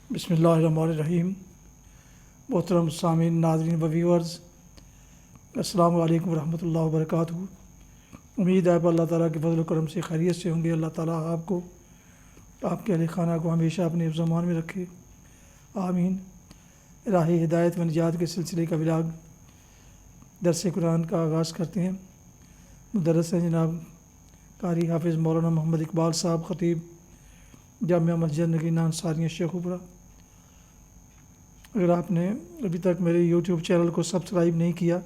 بسم اللہ الرحمن الرحیم۔ محترم سامعین، ناظرین و ویورز، السلام علیکم ورحمۃ اللہ وبرکاتہ۔ امید ہے اللہ تعالیٰ کے فضل و کرم سے خیریت سے ہوں گے۔ اللہ تعالیٰ آپ کو، آپ کے اہل خانہ کو ہمیشہ اپنے حفظ و امان میں رکھے، آمین۔ راہ ہدایت و نجات کے سلسلے کا ولاگ درس قرآن کا آغاز کرتے ہیں۔ مدرس ہیں جناب قاری حافظ مولانا محمد اقبال صاحب، خطیب جامعہ مسجد نگینہ انصاریہ شیخ اوپرا۔ اگر آپ نے ابھی تک میرے یوٹیوب چینل کو سبسکرائب نہیں کیا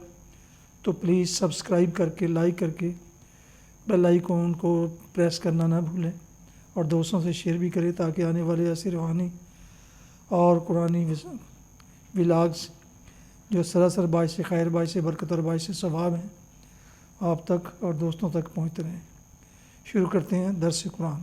تو پلیز سبسکرائب کر کے، لائک کر کے، بیل آئیکن کو پریس کرنا نہ بھولیں، اور دوستوں سے شیئر بھی کریں تاکہ آنے والے ایسے روحانی اور قرآنی ولاگز جو سراسر باعث خیر، باعث برکت اور باعث ثواب ہیں، آپ تک اور دوستوں تک پہنچتے رہیں۔ شروع کرتے ہیں درس قرآن۔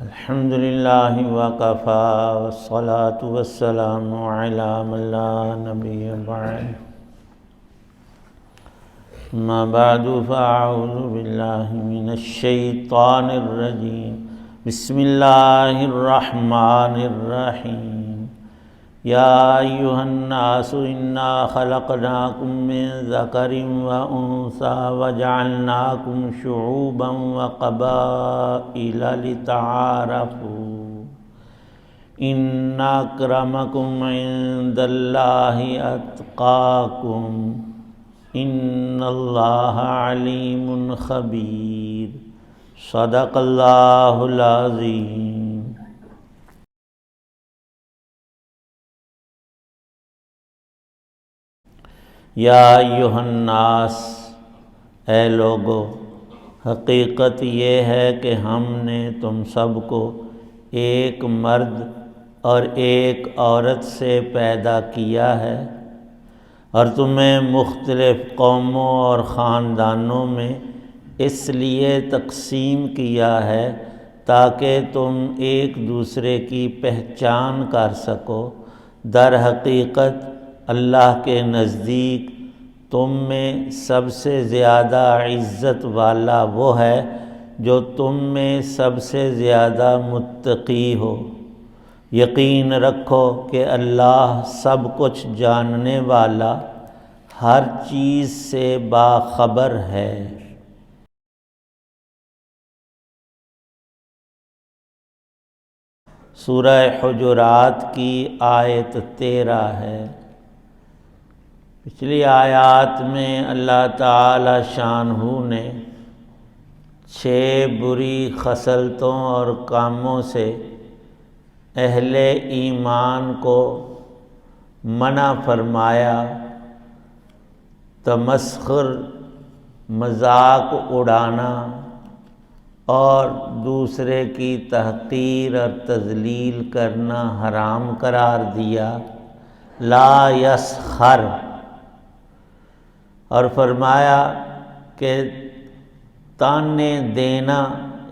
الحمد للہ وکفیٰ والصلاة والسلام علی من لا نبی بعد، اما بعد فاعوذ باللہ من الشیطان الرجیم، بسم اللہ الرحمن الرحیم۔ یا ایہا الناس انا خلقناکم من ذکر وانثی وجعلناکم شعوبا وقبائل لتعارفوا ان اکرمکم عند اللہ اتقاکم ان اللہ علیم خبیر۔ صدق اللہ العظیم۔ یا ایہا الناس، اے لوگو، حقیقت یہ ہے کہ ہم نے تم سب کو ایک مرد اور ایک عورت سے پیدا کیا ہے، اور تمہیں مختلف قوموں اور خاندانوں میں اس لیے تقسیم کیا ہے تاکہ تم ایک دوسرے کی پہچان کر سکو۔ در حقیقت اللہ کے نزدیک تم میں سب سے زیادہ عزت والا وہ ہے جو تم میں سب سے زیادہ متقی ہو۔ یقین رکھو کہ اللہ سب کچھ جاننے والا، ہر چیز سے باخبر ہے۔ سورہ حجرات کی آیت 13 ہے۔ پچھلی آیات میں اللہ تعالی شانہ نے 6 بری خصلتوں اور کاموں سے اہل ایمان کو منع فرمایا۔ تمسخر، مذاق اڑانا اور دوسرے کی تحقیر اور تذلیل کرنا حرام قرار دیا۔ لا یسخر، اور فرمایا کہ تانے دینا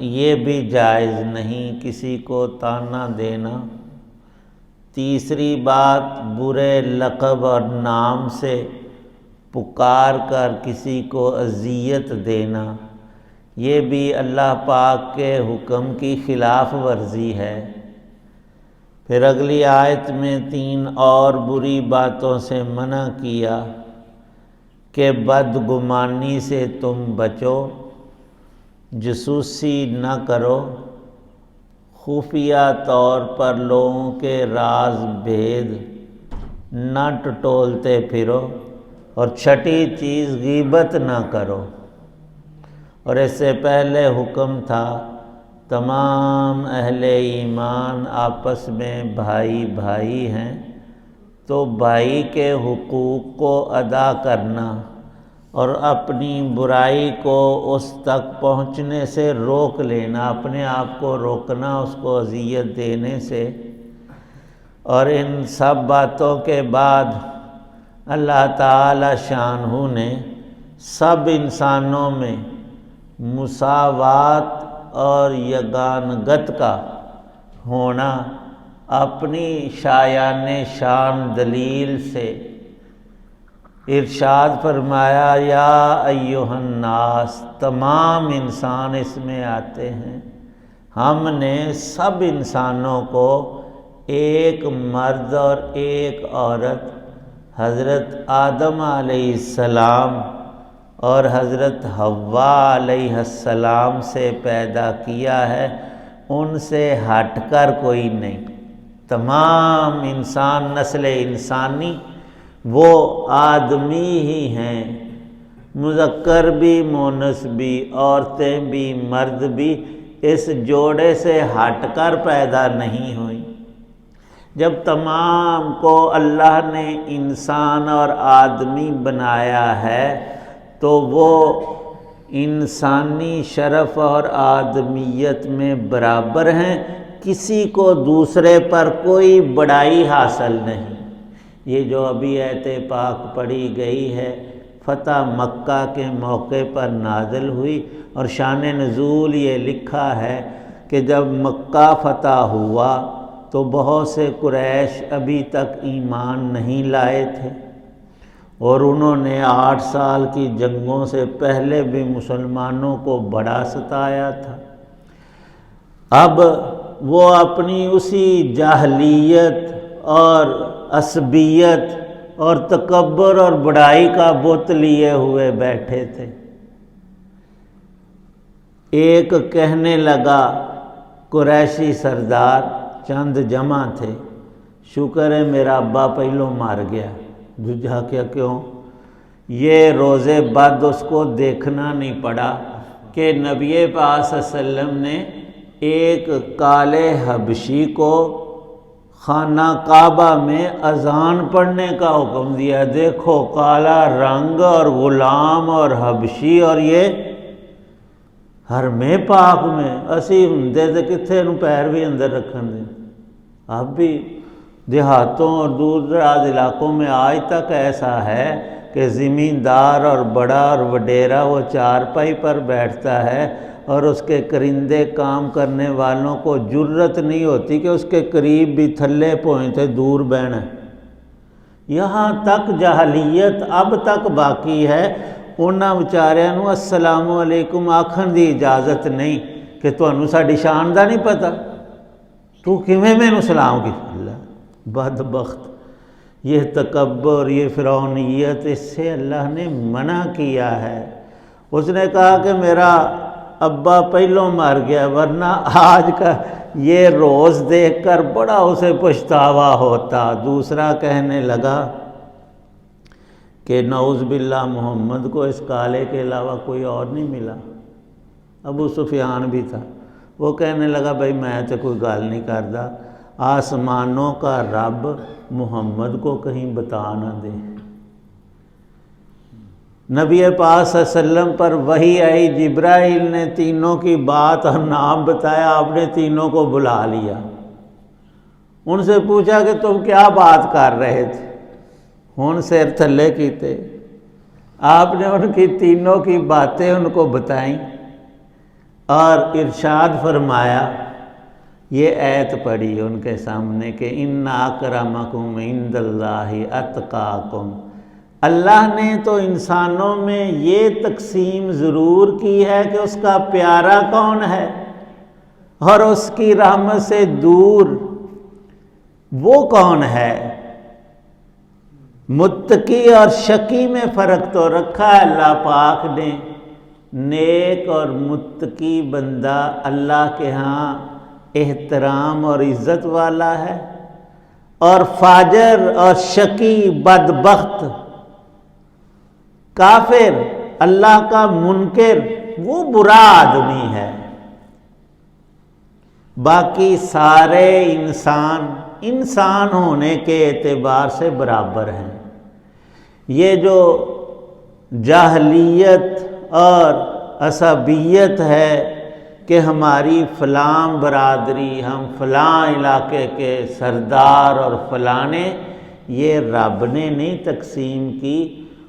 یہ بھی جائز نہیں، کسی کو تانا دینا۔ تیسری بات، برے لقب اور نام سے پکار کر کسی کو اذیت دینا، یہ بھی اللہ پاک کے حکم کی خلاف ورزی ہے۔ پھر اگلی آیت میں 3 اور بری باتوں سے منع کیا کہ بدگمانی سے تم بچو، جاسوسی نہ کرو، خفیہ طور پر لوگوں کے راز بھید نہ ٹٹولتے پھرو، اور چھٹی چیز غیبت نہ کرو۔ اور اس سے پہلے حکم تھا تمام اہل ایمان آپس میں بھائی بھائی ہیں، تو بھائی کے حقوق کو ادا کرنا اور اپنی برائی کو اس تک پہنچنے سے روک لینا، اپنے آپ کو روکنا اس کو اذیت دینے سے۔ اور ان سب باتوں کے بعد اللہ تعالی شانہ نے سب انسانوں میں مساوات اور یگانگت کا ہونا اپنی شایان شان دلیل سے ارشاد فرمایا، یا ایھا الناس، تمام انسان اس میں آتے ہیں۔ ہم نے سب انسانوں کو ایک مرد اور ایک عورت، حضرت آدم علیہ السلام اور حضرت حوا علیہ السلام سے پیدا کیا ہے، ان سے ہٹ کر کوئی نہیں۔ تمام انسان، نسل انسانی وہ آدمی ہی ہیں، مذکر بھی مونث بھی، عورتیں بھی مرد بھی، اس جوڑے سے ہٹ کر پیدا نہیں ہوئی۔ جب تمام کو اللہ نے انسان اور آدمی بنایا ہے تو وہ انسانی شرف اور آدمیت میں برابر ہیں، کسی کو دوسرے پر کوئی بڑائی حاصل نہیں۔ یہ جو ابھی آیت پاک پڑھی گئی ہے فتح مکہ کے موقع پر نازل ہوئی، اور شان نزول یہ لکھا ہے کہ جب مکہ فتح ہوا تو بہت سے قریش ابھی تک ایمان نہیں لائے تھے، اور انہوں نے 8 سال کی جنگوں سے پہلے بھی مسلمانوں کو بڑا ستایا تھا۔ اب وہ اپنی اسی جاہلیت اور عصبیت اور تکبر اور بڑائی کا بت لیے ہوئے بیٹھے تھے۔ ایک کہنے لگا، قریشی سردار چند جمع تھے، شکر ہے میرا ابا پہلو مار گیا۔ دوجا کیا کیوں؟ یہ روزے بعد اس کو دیکھنا نہیں پڑا کہ نبی پاک صلی اللہ علیہ وسلم نے ایک کالے حبشی کو خانہ کعبہ میں اذان پڑھنے کا حکم دیا۔ دیکھو کالا رنگ اور غلام اور حبشی، اور یہ حرم پاک میں اسی ہندے تے کتھے نو پیر بھی اندر رکھن دے۔ اب بھی دیہاتوں اور دور دراز علاقوں میں آج تک ایسا ہے کہ زمیندار اور بڑا اور وڈیرا وہ چارپائی پر بیٹھتا ہے اور اس کے کرندے کام کرنے والوں کو جرت نہیں ہوتی کہ اس کے قریب بھی تھلے پہنچے دور بہنا۔ یہاں تک جاہلیت اب تک باقی ہے۔ انہاں بیچاریاں نو السلام علیکم آکھن دی اجازت نہیں کہ تانوں ساڈی شان دا نہیں پتہ، تو کیویں مینوں سلام کی؟ اللہ بدبخت، یہ تکبر، یہ فرعونیت، اس سے اللہ نے منع کیا ہے۔ اس نے کہا کہ میرا ابا پہلوں مر گیا، ورنہ آج کا یہ روز دیکھ کر بڑا اسے پچھتاوا ہوتا۔ دوسرا کہنے لگا کہ نعوذ باللہ محمد کو اس کالے کے علاوہ کوئی اور نہیں ملا۔ ابو سفیان بھی تھا، وہ کہنے لگا بھائی میں تو کوئی گل نہیں کردا، آسمانوں کا رب محمد کو کہیں بتا نہ دے۔ نبی پاک صلی اللہ علیہ وسلم پر وحی آئی، جبرائیل نے تینوں کی بات اور نام بتایا، آپ نے تینوں کو بلا لیا، ان سے پوچھا کہ تم کیا بات کر رہے تھے؟ ہن سر تھلے کیتے، آپ نے ان کی تینوں کی باتیں ان کو بتائیں اور ارشاد فرمایا، یہ آیت پڑھی ان کے سامنے کہ ان اکرمکم عند اللہ اتقاکم۔ اللہ نے تو انسانوں میں یہ تقسیم ضرور کی ہے کہ اس کا پیارا کون ہے اور اس کی رحمت سے دور وہ کون ہے۔ متقی اور شقی میں فرق تو رکھا ہے اللہ پاک نے۔ نیک اور متقی بندہ اللہ کے ہاں احترام اور عزت والا ہے، اور فاجر اور شقی بدبخت کافر اللہ کا منکر وہ برا آدمی ہے۔ باقی سارے انسان ہونے کے اعتبار سے برابر ہیں۔ یہ جو جاہلیت اور عصبیت ہے کہ ہماری فلاں برادری، ہم فلاں علاقے کے سردار اور فلانے، یہ رب نے نہیں تقسیم کی،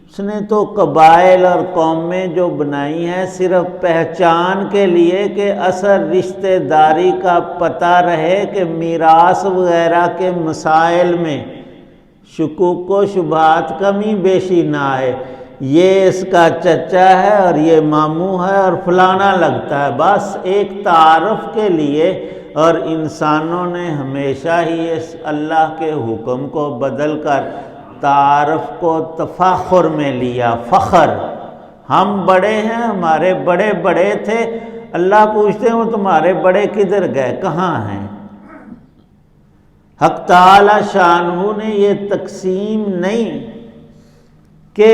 اس نے تو قبائل اور قومیں جو بنائی ہیں صرف پہچان کے لیے کہ اثر رشتہ داری کا پتہ رہے، کہ میراث وغیرہ کے مسائل میں شکوک و شبہات کمی بیشی نہ آئے، یہ اس کا چچا ہے اور یہ ماموں ہے اور فلانا لگتا ہے، بس ایک تعارف کے لیے۔ اور انسانوں نے ہمیشہ ہی اس اللہ کے حکم کو بدل کر تعارف کو تفاخر میں لیا، فخر، ہم بڑے ہیں، ہمارے بڑے بڑے تھے، اللہ پوچھتے ہیں وہ تمہارے بڑے کدھر گئے، کہاں ہیں؟ حق تعالی شانہ نے یہ تقسیم نہیں کہ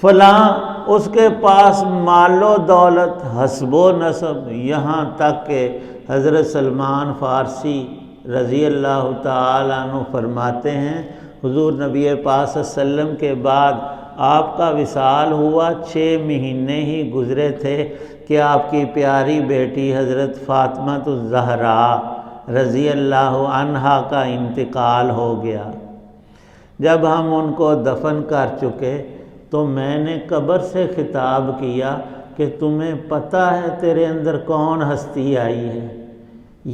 فلاں اس کے پاس مال و دولت، حسب و نسب، یہاں تک کہ حضرت سلمان فارسی رضی اللہ تعالیٰ عنہ فرماتے ہیں حضور نبی پاک صلی اللہ علیہ وسلم کے بعد آپ کا وصال ہوا، 6 مہینے ہی گزرے تھے کہ آپ کی پیاری بیٹی حضرت فاطمہ الزہراء رضی اللہ عنہا کا انتقال ہو گیا۔ جب ہم ان کو دفن کر چکے تو میں نے قبر سے خطاب کیا کہ تمہیں پتہ ہے تیرے اندر کون ہستی آئی ہے؟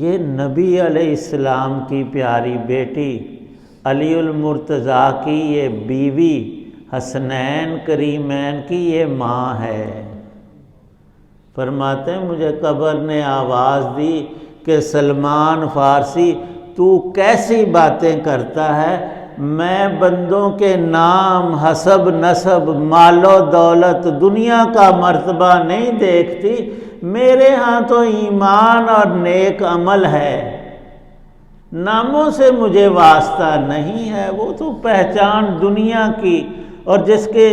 یہ نبی علیہ السلام کی پیاری بیٹی علی المرتضیٰ کی یہ بیوی، حسنین کریمین کی یہ ماں ہے۔ فرماتے ہیں مجھے قبر نے آواز دی کہ سلمان فارسی تو کیسی باتیں کرتا ہے، میں بندوں کے نام، حسب نسب، مال و دولت، دنیا کا مرتبہ نہیں دیکھتی، میرے ہاں تو ایمان اور نیک عمل ہے، ناموں سے مجھے واسطہ نہیں ہے۔ وہ تو پہچان دنیا کی، اور جس کے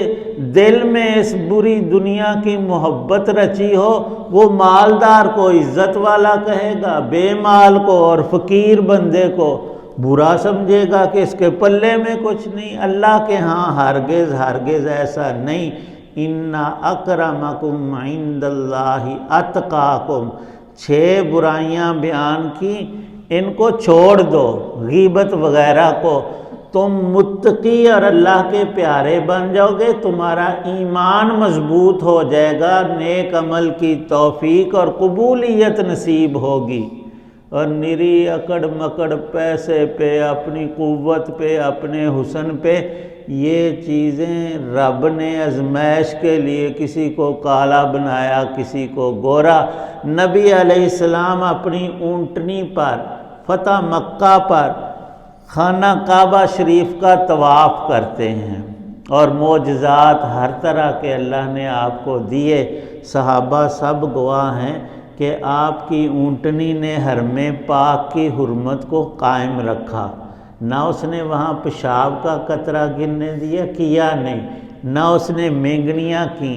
دل میں اس بری دنیا کی محبت رچی ہو وہ مالدار کو عزت والا کہے گا، بے مال کو اور فقیر بندے کو برا سمجھے گا کہ اس کے پلے میں کچھ نہیں۔ اللہ کے ہاں ہرگز ہرگز ایسا نہیں۔ ان اکرمکم عند اللہ اتقاکم، 6 برائیاں بیان کی، ان کو چھوڑ دو، غیبت وغیرہ کو، تم متقی اور اللہ کے پیارے بن جاؤ گے، تمہارا ایمان مضبوط ہو جائے گا، نیک عمل کی توفیق اور قبولیت نصیب ہوگی۔ اور نری اکڑ مکڑ پیسے پہ، اپنی قوت پہ، اپنے حسن پہ، یہ چیزیں رب نے آزمائش کے لیے کسی کو کالا بنایا، کسی کو گورا۔ نبی علیہ السلام اپنی اونٹنی پر فتح مکہ پر خانہ کعبہ شریف کا طواف کرتے ہیں، اور معجزات ہر طرح کے اللہ نے آپ کو دیے۔ صحابہ سب گواہ ہیں کہ آپ کی اونٹنی نے حرم پاک کی حرمت کو قائم رکھا، نہ اس نے وہاں پیشاب کا قطرہ گرنے دیا، کیا نہیں، نہ اس نے مینگنیاں کی۔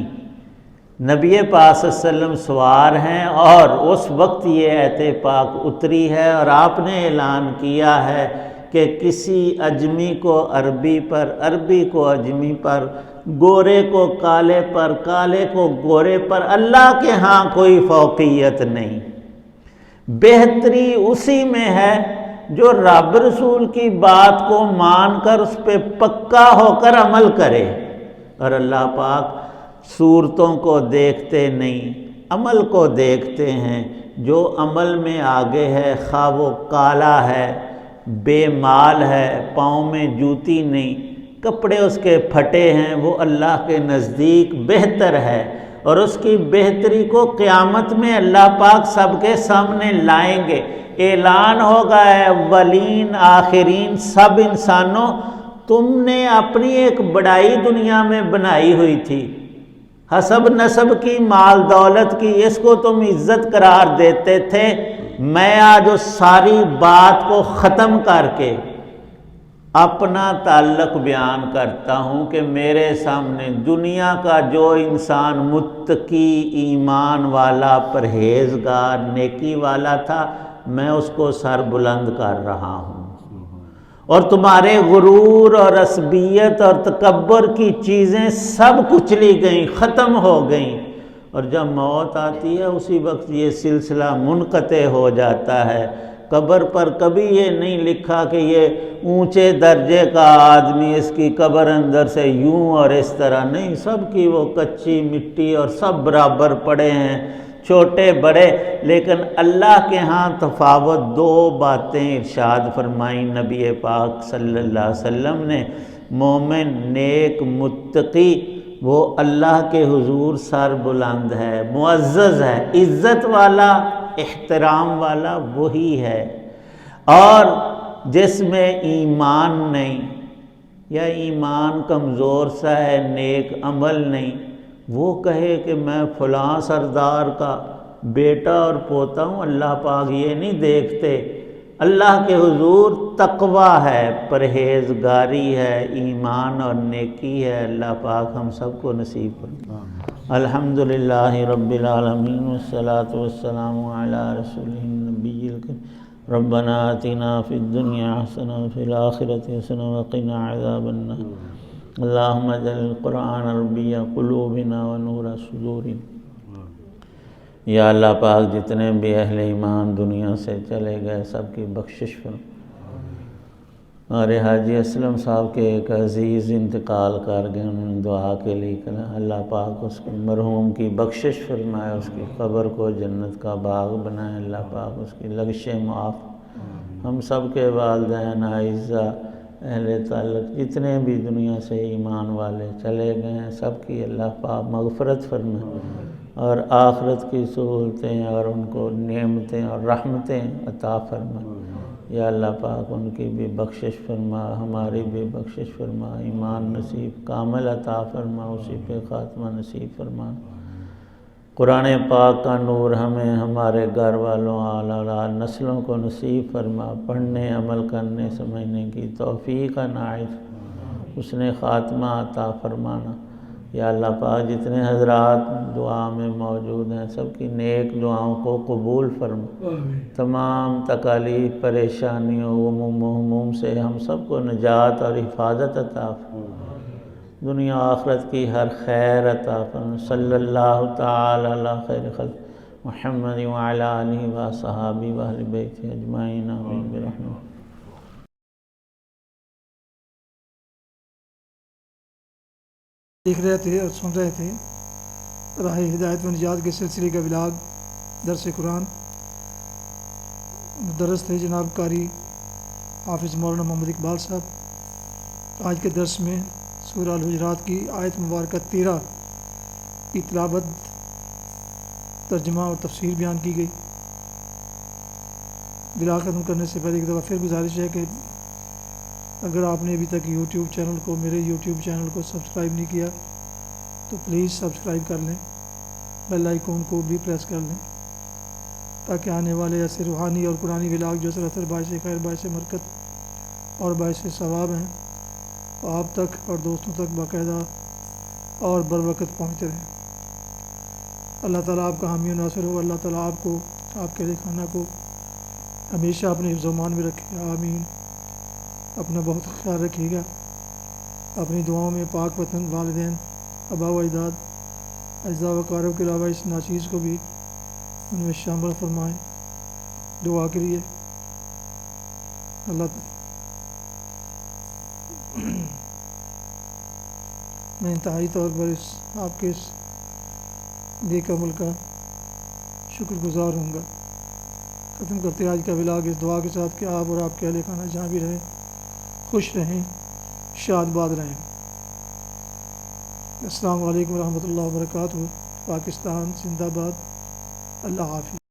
نبی پاک صلی اللہ علیہ وسلم سوار ہیں اور اس وقت یہ ایت پاک اتری ہے، اور آپ نے اعلان کیا ہے کہ کسی اجمی کو عربی پر، عربی کو اجمی پر، گورے کو کالے پر، کالے کو گورے پر، اللہ کے ہاں کوئی فوقیت نہیں۔ بہتری اسی میں ہے جو رب رسول کی بات کو مان کر اس پہ پکا ہو کر عمل کرے۔ اور اللہ پاک صورتوں کو دیکھتے نہیں، عمل کو دیکھتے ہیں۔ جو عمل میں آگے ہے، خواہ وہ کالا ہے، بے مال ہے، پاؤں میں جوتی نہیں، کپڑے اس کے پھٹے ہیں، وہ اللہ کے نزدیک بہتر ہے، اور اس کی بہتری کو قیامت میں اللہ پاک سب کے سامنے لائیں گے۔ اعلان ہوگا اے اولین آخرین سب انسانوں، تم نے اپنی ایک بڑائی دنیا میں بنائی ہوئی تھی، حسب نسب کی، مال دولت کی، اس کو تم عزت قرار دیتے تھے، میں آج اس ساری بات کو ختم کر کے اپنا تعلق بیان کرتا ہوں کہ میرے سامنے دنیا کا جو انسان متقی، ایمان والا، پرہیزگار، نیکی والا تھا، میں اس کو سر بلند کر رہا ہوں، اور تمہارے غرور اور عصبیت اور تکبر کی چیزیں سب کچلی گئیں، ختم ہو گئیں۔ اور جب موت آتی ہے اسی وقت یہ سلسلہ منقطع ہو جاتا ہے۔ قبر پر کبھی یہ نہیں لکھا کہ یہ اونچے درجے کا آدمی، اس کی قبر اندر سے یوں اور اس طرح نہیں، سب کی وہ کچی مٹی اور سب برابر پڑے ہیں، چھوٹے بڑے، لیکن اللہ کے ہاں تفاوت دو باتیں ارشاد فرمائیں نبی پاک صلی اللہ علیہ وسلم نے۔ مومن، نیک، متقی، وہ اللہ کے حضور سر بلند ہے، معزز ہے، عزت والا، احترام والا وہی ہے۔ اور جس میں ایمان نہیں یا ایمان کمزور سا ہے، نیک عمل نہیں، وہ کہے کہ میں فلاں سردار کا بیٹا اور پوتا ہوں، اللہ پاک یہ نہیں دیکھتے۔ اللہ کے حضور تقوی ہے، پرہیزگاری ہے، ایمان اور نیکی ہے۔ اللہ پاک ہم سب کو نصیب فرمائے۔ الحمدللہ رب العالمین والصلاة والسلام علی رسولہ النبی الکریم۔ ربنا آتنا فی الدنیا حسنہ وفی الآخرۃ حسنہ وقنا عذاب النار۔ اللہم اجعل القرآن ربیع قلوبنا ونور صدورنا۔ یا اللہ پاک جتنے بھی اہل ایمان دنیا سے چلے گئے سب کی بخشش فرما۔ ہمارے حاجی اسلم صاحب کے ایک عزیز انتقال کر گئے، انہوں نے دعا کے لیے کہا اللہ پاک اس کے مرحوم کی بخشش فرمائے، اس کی قبر کو جنت کا باغ بنائے، اللہ پاک اس کی لغزشیں معاف۔ ہم سب کے والدین، اعزہ، اہل تعلق جتنے بھی دنیا سے ایمان والے چلے گئے ہیں سب کی اللہ پاک مغفرت فرمائے، اور آخرت کی سہولتیں اور ان کو نعمتیں اور رحمتیں عطا فرمائے۔ یا اللہ پاک ان کی بھی بخشش فرما، ہماری بھی بخشش فرما، ایمان نصیب کامل عطا فرما، اسی پہ خاتمہ نصیب فرما۔ قرآن پاک کا نور ہمیں، ہمارے گھر والوں، آل اولاد، نسلوں کو نصیب فرما، پڑھنے، عمل کرنے، سمجھنے کی توفیق عنایت، اس نے خاتمہ عطا فرمانا۔ یا اللہ پاک جتنے حضرات دعا میں موجود ہیں سب کی نیک دعاؤں کو قبول فرما، تمام تکالیف، پریشانیوں، غموم و ہموم سے ہم سب کو نجات اور حفاظت عطا فرما، دنیا آخرت کی ہر خیر عطا فرما۔ صلی اللہ تعالی علی خیر خلق محمد وعلی آلہ وصحابہ واہل بیتہ اجمعین، آمین برحمتہ۔ دیکھ رہے تھے اور سن رہے تھے راہ ہدایت و نجات کے سلسلے کا ولاگ درس قرآن۔ مدرس تھے جناب قاری حافظ مولانا محمد اقبال صاحب۔ آج کے درس میں سورہ الحجرات کی آیت مبارکہ 13 کی تلاوت، ترجمہ اور تفسیر بیان کی گئی۔ ولاگ ختم کرنے سے پہلے ایک دفعہ پھر گزارش ہے کہ اگر آپ نے ابھی تک یوٹیوب چینل کو، میرے یوٹیوب چینل کو سبسکرائب نہیں کیا تو پلیز سبسکرائب کر لیں، بیل آئیکن کو بھی پریس کر لیں تاکہ آنے والے ایسے روحانی اور قرآنی ولاگ جو سراسر باعث خیر، باعث برکت اور باعث ثواب ہیں وہ آپ تک اور دوستوں تک باقاعدہ اور بروقت پہنچتے رہیں۔ اللہ تعالیٰ آپ کا حامی و ناصر ہو، اللہ تعالیٰ آپ کو، آپ کے خانہ کو ہمیشہ اپنے حفظ و امان میں رکھے، آمین۔ اپنا بہت خیال رکھیے گا، اپنی دعاؤں میں پاک وطن، والدین، آباء و اجداد، اجزاء و اقارب کے علاوہ اس ناچیز کو بھی ان میں شامل فرمائیں۔ دعا کے لیے اللہ میں انتہائی طور پر آپ کے اس نیک عمل کا شکر گزار ہوں گا۔ ختم کرتے آج کا ولاگ اس دعا کے ساتھ کہ آپ اور آپ کے اہل خانہ جہاں بھی رہیں خوش رہیں، شاد باد رہیں۔ السلام علیکم ورحمۃ اللہ وبرکاتہ۔ پاکستان زندہ باد۔ اللہ حافظ۔